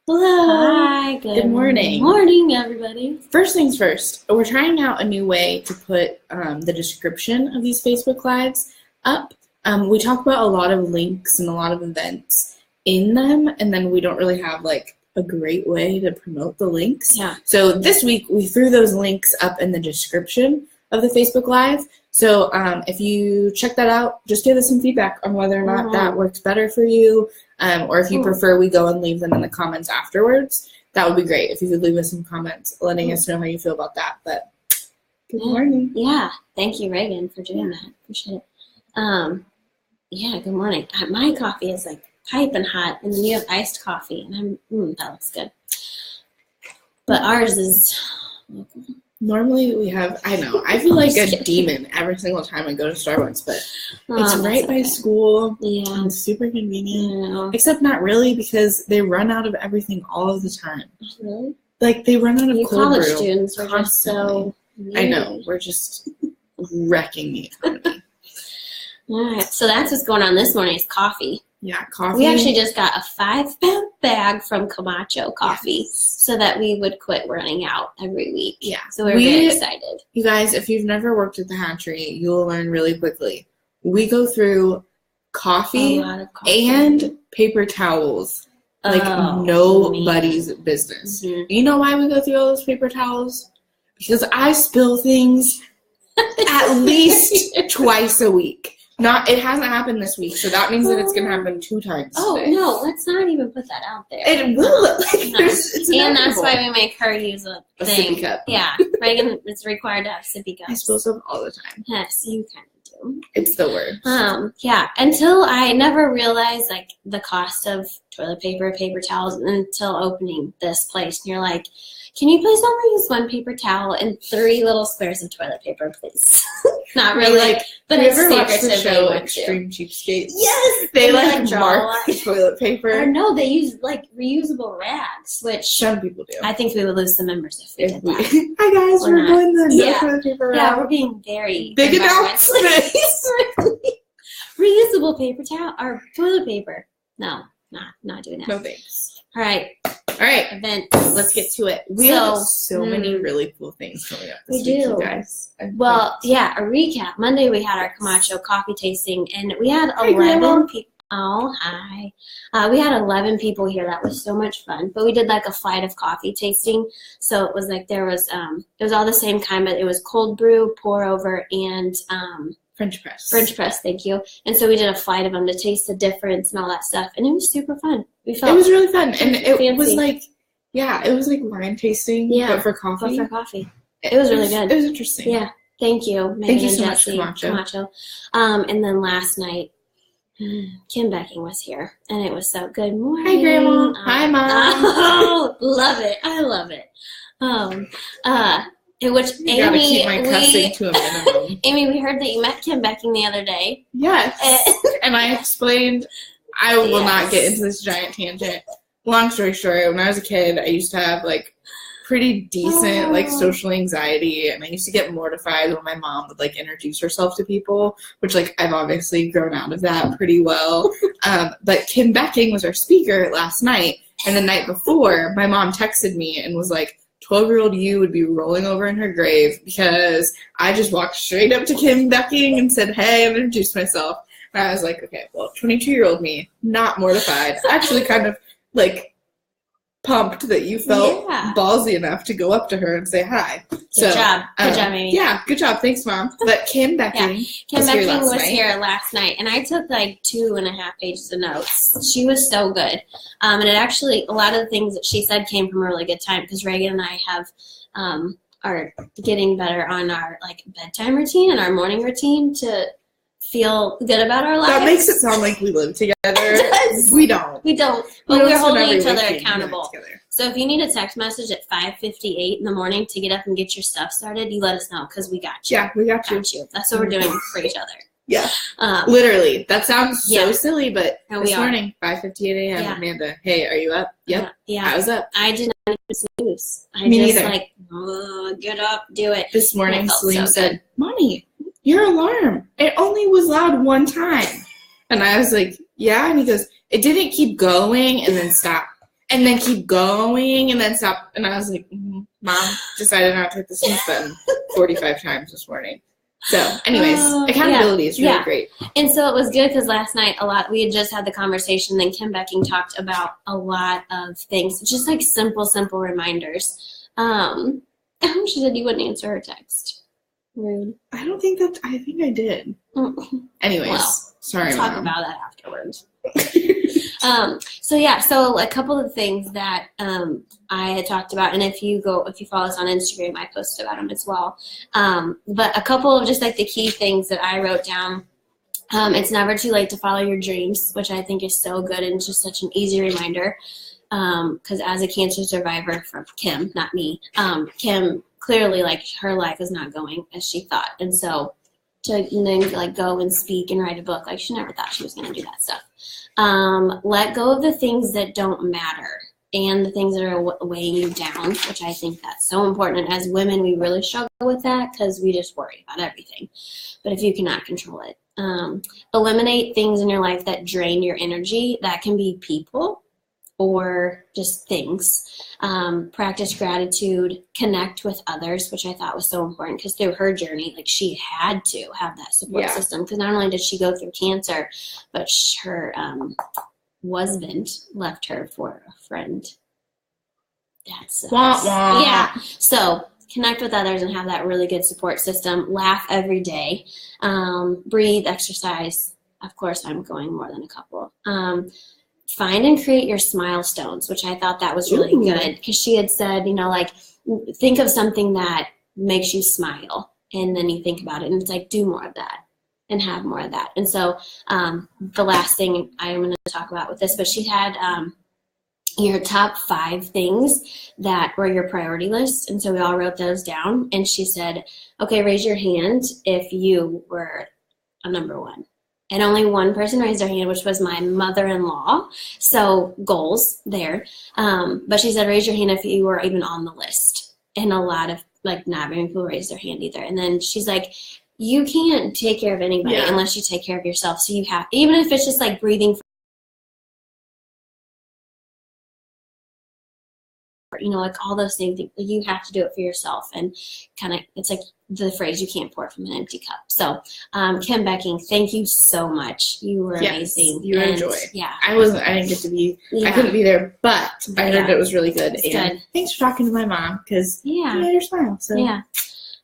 Hello. Hi, Good morning. Morning, everybody. First things first, we're trying out a new way to put the description of these Facebook Lives up. We talk about a lot of links and a lot of events in them, and then we don't really have like a great way to promote the links. Yeah. So this week we threw those links up in the description of the Facebook Live. So if you check that out, just give us some feedback on whether or not that works better for you, or if you prefer we go and leave them in the comments afterwards. That would be great if you could leave us some comments letting us know how you feel about that. But good morning. Yeah, thank you, Reagan, for doing that. Appreciate it. Yeah, good morning. My coffee is like piping hot, and then you have iced coffee, and that looks good. But ours is. Normally we have, I feel like a demon every single time I go to Starbucks, but it's right by school. Yeah. And it's super convenient. Yeah. Except not really, because they run out of everything all of the time. Really? Like they run out of You cold college brew students are just so. I know, we're just wrecking the economy. All right, so that's what's going on this morning is coffee. Yeah, coffee. We actually just got a 5-pound bag from Camacho Coffee so that we would quit running out every week. Yeah. So we're very excited. You guys, if you've never worked at the Hatchery, you will learn really quickly. We go through coffee and paper towels like nobody's business. Mm-hmm. You know why we go through all those paper towels? Because I spill things at least twice a week. It hasn't happened this week, so that means that it's going to happen 2 times today. No, let's not even put that out there. It will. And that's why we make her use a thing. sippy cup. Yeah, Reagan is required to have sippy cups. I spill stuff all the time. Yes, you kind of do. It's the word. Yeah, until I never realized like the cost of toilet paper, paper towels until opening this place. And you're like, can you please only use 1 paper towel and 3 little squares of toilet paper, please? Not really, but it's the show Extreme Cheapskates? Yes! They mark the toilet paper. Or no, they use like reusable rags, which some people do. I think we would lose the members if we did that. Hi guys, we're going the toilet paper route. Yeah, we're being very big announcement. Reusable paper towel or toilet paper. No, not doing that. No thanks. All right. Events. Let's get to it. We have so many really cool things coming up this week, you guys. Well, a recap. Monday we had our Camacho coffee tasting, and we had 11 people. Oh, hi. We had 11 people here. That was so much fun. But we did like a flight of coffee tasting. So it was like it was all the same kind, but it was cold brew, pour over, and French press. French press, thank you. And so we did a flight of them to taste the difference and all that stuff. And it was super fun. It was really fun. And it was like, it was like wine tasting, but for coffee. It was really good. It was interesting. Yeah. Thank you, Megan Thank you and so Jesse. much, Camacho. And then last night, Kim Becking was here. And it was so good. Morning. Hi, Grandma. Hi, Mom. Oh, love it. I love it. In which Amy, gotta keep my cussing to a minimum. Amy, we heard that you met Kim Becking the other day. Yes. And I explained, I will not get into this giant tangent. Long story short, when I was a kid, I used to have like pretty decent like social anxiety, and I used to get mortified when my mom would like introduce herself to people, which like I've obviously grown out of that pretty well. But Kim Becking was our speaker last night, and the night before, my mom texted me and was like, 12-year-old you would be rolling over in her grave because I just walked straight up to Kim Becking and said, hey, and introduced myself. And I was like, okay, well, 22-year-old me, not mortified. Actually kind of like pumped that you felt ballsy enough to go up to her and say hi. Good job. Good job, Amy. Yeah, good job. Thanks, Mom. But Kim Becking was here last night, and I took like 2.5 pages of notes. She was so good. And it actually, a lot of the things that she said came from a really good time because Reagan and I have are getting better on our like bedtime routine and our morning routine to feel good about our lives. That makes it sound like we live together. We don't. But we're holding each other accountable. So if you need a text message at 5:58 in the morning to get up and get your stuff started, you let us know because we got you. Yeah, we got you. That's what we're doing for each other. Yeah. Literally. That sounds so silly, but this morning, 5:58 a.m., Amanda, hey, are you up? Yep. Yeah. I was up. I did not even snooze. Me neither. Like, get up, do it. This morning, Salim said, Mommy, your alarm, it only was loud 1 time. And I was like, yeah. And he goes, it didn't keep going and then stop. and then keep going and then stop. And I was like, Mom decided not to hit the snooze button 45 times this morning. So anyways, accountability is really great. And so it was good because last night we had just had the conversation. Then Kim Becking talked about a lot of things, just like simple reminders. She said you wouldn't answer her text. Rude. I think I did. Anyways, sorry, we'll talk Mom. about that afterwards. So a couple of things that I had talked about, and if you follow us on Instagram, I posted about them as well. But a couple of just like the key things that I wrote down. It's never too late to follow your dreams, which I think is so good and just such an easy reminder. Because as a cancer survivor from Kim, not me, Kim clearly like her life is not going as she thought, and so to then like go and speak and write a book, like she never thought she was going to do that stuff. Let go of the things that don't matter and the things that are weighing you down, which I think that's so important. And as women, we really struggle with that because we just worry about everything. But if you cannot control it, eliminate things in your life that drain your energy. That can be people or just things. Practice gratitude, connect with others, which I thought was so important because through her journey, like she had to have that support system because not only did she go through cancer, but her husband left her for a friend. That's yeah. So connect with others and have that really good support system. Laugh every day. Breathe, exercise. Of course, I'm going more than a couple. Find and create your smile stones, which I thought that was really good because she had said, like think of something that makes you smile and then you think about it and it's like do more of that and have more of that. And so the last thing I'm going to talk about with this, but she had your top 5 things that were your priority list. And so we all wrote those down and she said, okay, raise your hand if you were a number 1. And only one person raised their hand, which was my mother-in-law. So goals there. But she said, raise your hand if you were even on the list. And a lot of, like, not very many people raised their hand either. And then she's like, you can't take care of anybody unless you take care of yourself. So you have, even if it's just like breathing, like all those things, you have to do it for yourself. And kind of, it's like the phrase, you can't pour from an empty cup. So, Kim Becking, thank you so much. You were amazing. You were a joy. Yeah. I didn't get to be, I couldn't be there, but I heard it was really good. And good. Thanks for talking to my mom because you made her smile. So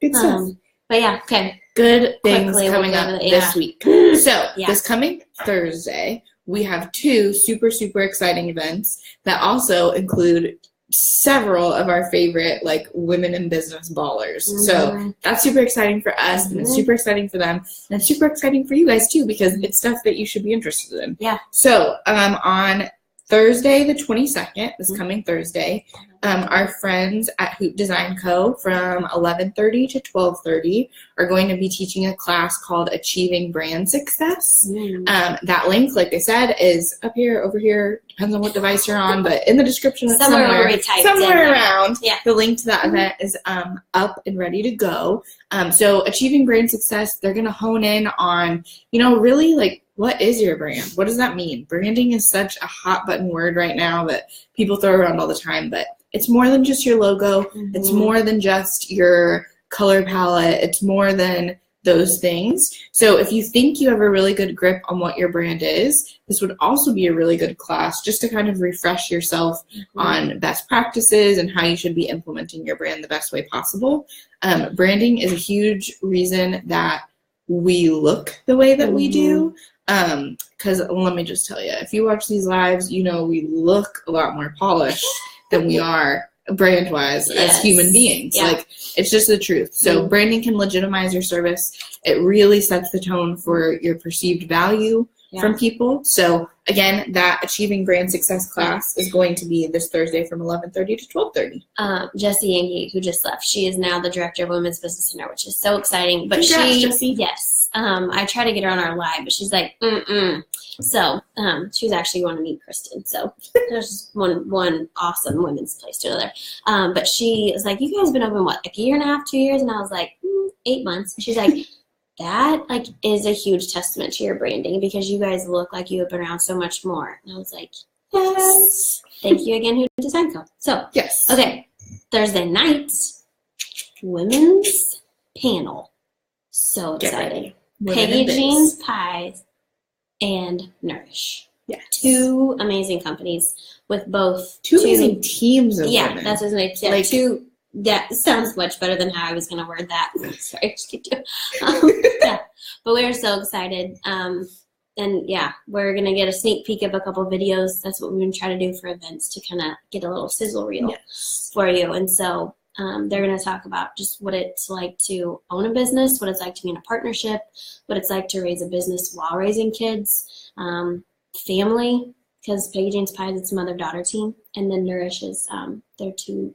good stuff. But okay. Good things coming up this week. So this coming Thursday, we have 2 super, super exciting events that also include several of our favorite like women in business ballers. So that's super exciting for us and it's super exciting for them and it's super exciting for you guys too because it's stuff that you should be interested in. So on Thursday the 22nd, this coming Thursday, our friends at Hoop Design Co. from 11:30 to 12:30 are going to be teaching a class called Achieving Brand Success. That link, like I said, is up here, over here, depends on what device you're on, but in the description somewhere around, the link to that event is up and ready to go. So Achieving Brand Success, they're going to hone in on, really like, what is your brand? What does that mean? Branding is such a hot button word right now that people throw around all the time, but it's more than just your logo. It's more than just your color palette. It's more than those things. So if you think you have a really good grip on what your brand is, this would also be a really good class just to kind of refresh yourself on best practices and how you should be implementing your brand the best way possible. Branding is a huge reason that we look the way that we do. Because let me just tell you, if you watch these lives, we look a lot more polished than we are brand-wise as human beings. Like, it's just the truth. So branding can legitimize your service. It really sets the tone for your perceived value from people. So again, that Achieving Brand Success class is going to be this Thursday from 11:30 to 12:30. Jessie Yankee, who just left, she is now the director of Women's Business Center, which is so exciting. But Jessie. I try to get her on our live, but she's like, So she's actually going to meet Kristen. So there's just one awesome women's place to go there. But she is like, you guys have been open, what, like a year and a half, 2 years? And I was like, 8 months. She's like, that is a huge testament to your branding because you guys look like you have been around so much more. And I was like, Yes. Thank you again, Who Design Co. So, Yes. okay, Thursday night, women's panel. So Get excited. ready. Women in Peggy biz. Jean's Pies and Nourish. Yes. Two amazing companies with both Two amazing teams of yeah, women. that's his name. Yeah, Like- two. That sounds much better than how I was going to word that. Sorry, I just keep doing. Yeah, but we're so excited. And yeah, we're going to get a sneak peek of a couple videos. That's what we've been trying to do for events to kind of get a little sizzle reel Yes. for you. And so they're going to talk about just what it's like to own a business, what it's like to be in a partnership, what it's like to raise a business while raising kids, family, because Peggy Jane's Pies, it's a mother-daughter team, and then Nourish is they're two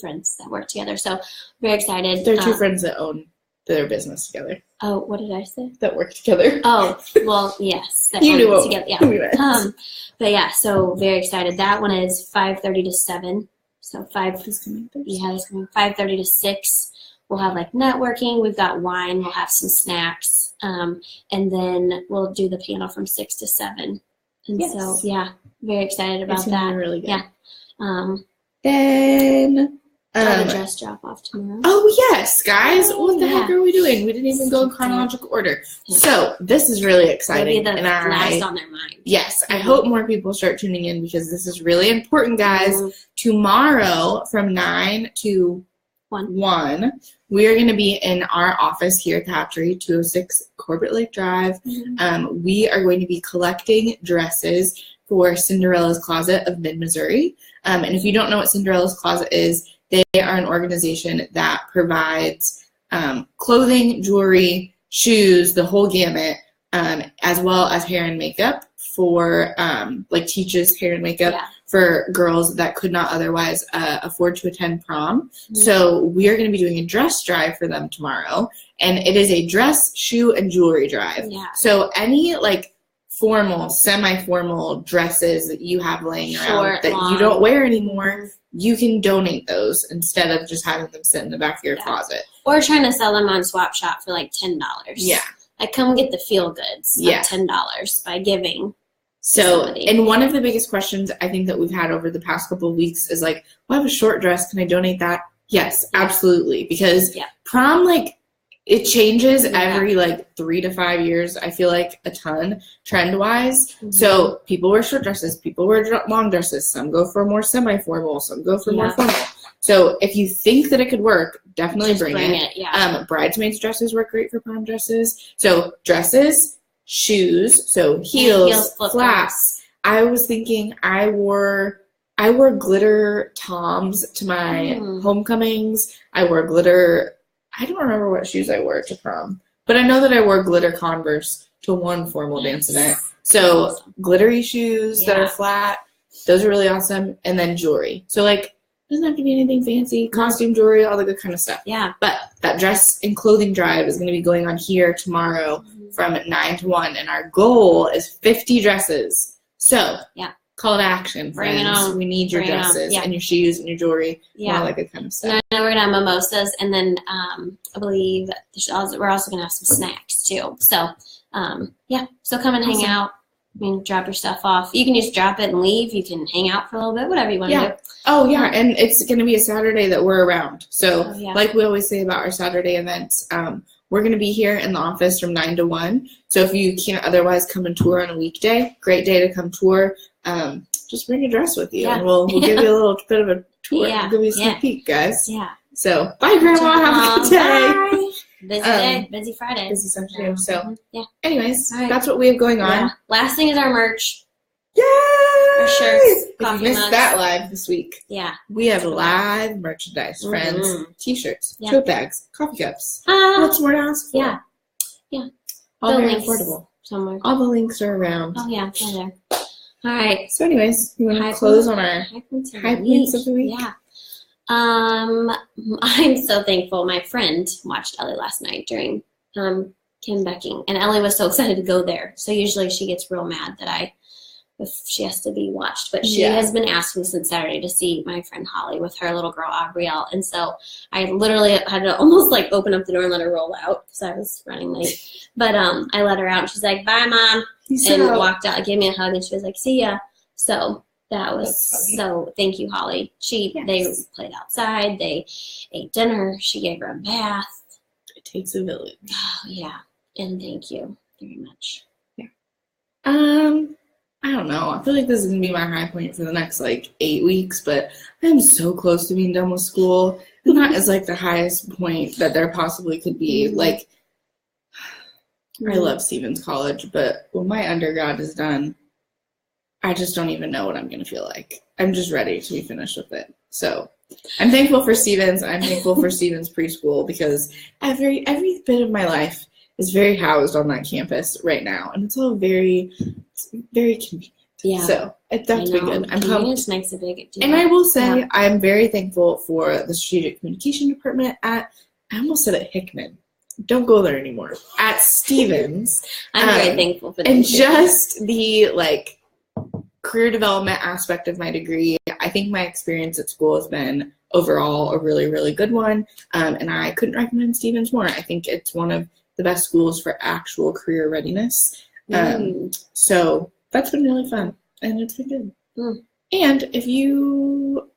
friends that work together. So very excited. They're two friends that own their business together. Oh, what did I say? That work together. Oh, well, yes. That You own knew what together. Yeah. we meant. But yeah, so very excited. That one is 5:30 to 7. So 5. This coming Thursday. Yeah, it's coming 5:30 to 6. We'll have like networking. We've got wine. We'll have some snacks, and then we'll do the panel from 6 to 7. And Yes. so yeah, very excited about It's gonna be that. really good. Yeah. Then, I have a dress drop off tomorrow. oh yes, guys, what the Yeah. heck are we doing? We didn't even go in chronological order. Yeah. So this is really It'll be exciting, the and last on their mind. yes, I Mhm. hope more people start tuning in because this is really important, guys. Mhm. Tomorrow from 9 to 1, we are going to be in our office here at the Hatchery, 206 Corbett Lake Drive. Mhm. We are going to be collecting dresses for Cinderella's Closet of Mid-Missouri. And if you don't know what Cinderella's Closet is, they are an organization that provides clothing, jewelry, shoes, the whole gamut, as well as hair and makeup for, teaches hair and makeup Yeah. for girls that could not otherwise afford to attend prom. Mhm. So we are going to be doing a dress drive for them tomorrow, and it is a dress, shoe, and jewelry drive. Yeah. So any formal, semi-formal dresses that you have laying around Short, that long. you don't wear anymore, you can donate those instead of just having them sit in the back of your Yeah. closet. Or trying to sell them on Swap Shop for like $10. Yeah. Like come get the feel goods Yeah. of $10 by giving. So, Somebody. and one of the biggest questions I think that we've had over the past couple of weeks is well, I have a short dress. Can I donate that? Yes, Yeah. absolutely. Because Yeah. prom, it changes Yeah. every 3 to 5 years. I feel like a ton trend wise. Mhm. So people wear short dresses, people wear long dresses. Some go for more semi-formal, some go for more Yeah. formal. So if you think that it could work, definitely Just bring it. Yeah. Bridesmaids dresses work great for prom dresses. So dresses, shoes, so heels, flip-flops. flats. I was thinking I wore glitter Toms to my homecomings. I wore glitter. I don't remember what shoes I wore to prom, but I know that I wore glitter Converse to one formal dance event. So Awesome. glittery shoes that Yeah. are flat, those are really awesome. And then jewelry. So doesn't have to be anything fancy. Costume jewelry, all the good kind of stuff. Yeah. But that dress and clothing drive is going to be going on here tomorrow Mhm. from 9 to 1. And our goal is 50 dresses. So, Yeah. call to action, Bring it friends. on. We need your Bring it on. dresses Yeah. and your shoes and your jewelry and Yeah. all that good kind of stuff. And I know we're gonna have mimosas, and then I believe we're also gonna have some snacks too. So yeah, so come and hang Awesome. out. I mean, drop your stuff off. You can just drop it and leave. You can hang out for a little bit, whatever you want to Yeah. do. Oh, yeah, and it's going to be a Saturday that we're around. So, Oh, yeah. like we always say about our Saturday events, we're going to be here in the office from 9 to 1. So, if you can't otherwise come and tour on a weekday, great day to come tour. Just bring a dress with you, Yeah. and we'll give you a little bit of a tour. Yeah. We'll give you a sneak Yeah. peek, guys. Yeah. So, bye, Grandma. Have a good day. Bye. Busy day, Um, busy Friday. Busy Sunday. So, yeah. anyways, All right. that's what we have going on. Yeah. Last thing is our merch. Yay! Our shirts, If you coffee missed mugs. that live this week, Yeah. we have live merchandise, friends. Mhm. T-shirts, Yeah. tote bags, coffee cups. Ah, What's more to ask for? yeah. Yeah. All The very links affordable. somewhere. All the links are around. Oh yeah, they're there. All right. So, anyways, you want High to close point- on our high points of high the points week. of the week? Yeah. I'm so thankful. My friend watched Ellie last night during Kim Becking, and Ellie was so excited to go there. So usually she gets real mad that if she has to be watched, but she Yeah. has been asking since Saturday to see my friend Holly with her little girl Aubrielle, and so I literally had to almost open up the door and let her roll out because I was running late. But I let her out, and she's like, "Bye, Mom," Peace and out. walked out, gave me a hug, and she was like, "See ya." So That was That's funny. so. Thank you, Holly. They Yes. played outside. They ate dinner. She gave her a bath. It takes a village. Oh yeah, and thank you very much. I don't know. I feel like this is gonna be my high point for the next like 8 weeks, but I'm so close to being done with school. And that is like the highest point that there possibly could be. Like, I love Stevens College, but when my undergrad is done, I just don't even know what I'm gonna feel like. I'm just ready to be finished with it. So I'm thankful for Stevens. I'm thankful for Stevens preschool because every bit of my life is very housed on that campus right now, and it's all very convenient. Yeah. So that's been good. I'm pumped. Convenience makes a big deal. And I will say I'm very thankful for the strategic communication department I almost said at Hickman. Don't go there anymore. At Stevens. I'm very thankful for that. And just the like career development aspect of my degree, I think my experience at school has been overall a really, really good one. And I couldn't recommend Stevens more. I think it's one of the best schools for actual career readiness. So that's been really fun, and it's been good. And if you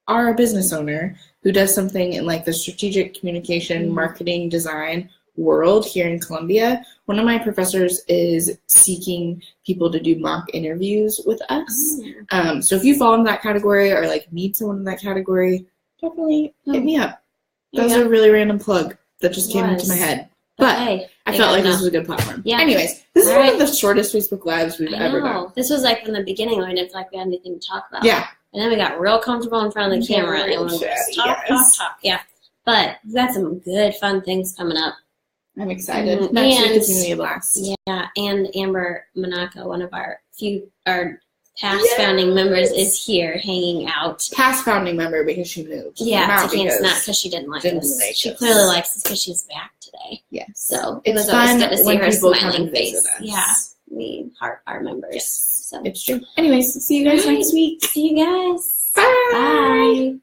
are a business owner who does something in like the strategic communication, marketing, design world here in Columbia, one of my professors is seeking people to do mock interviews with us. So if you fall in that category or like need someone in that category, definitely hit me up. That was a really random plug that just came into my head. But I felt like this was a good platform. Yeah. Anyways, this is one of the shortest Facebook Lives we've ever done. This was like from the beginning when I didn't feel like we had anything to talk about. Yeah. And then we got real comfortable in front of the camera and we just talk. Yeah. But we've got some good, fun things coming up. I'm excited. Next week is going to be a blast. Yeah. And Amber Monaco, one of our past founding members, is here hanging out. Past founding member because she moved. Yeah, not because she didn't like us. She clearly likes us because she's back today. Yes. So it was always good to see her smiling face. Yeah, we heart our members. Yes. So it's true. Anyways, see you guys next week. See you guys. Bye. Bye.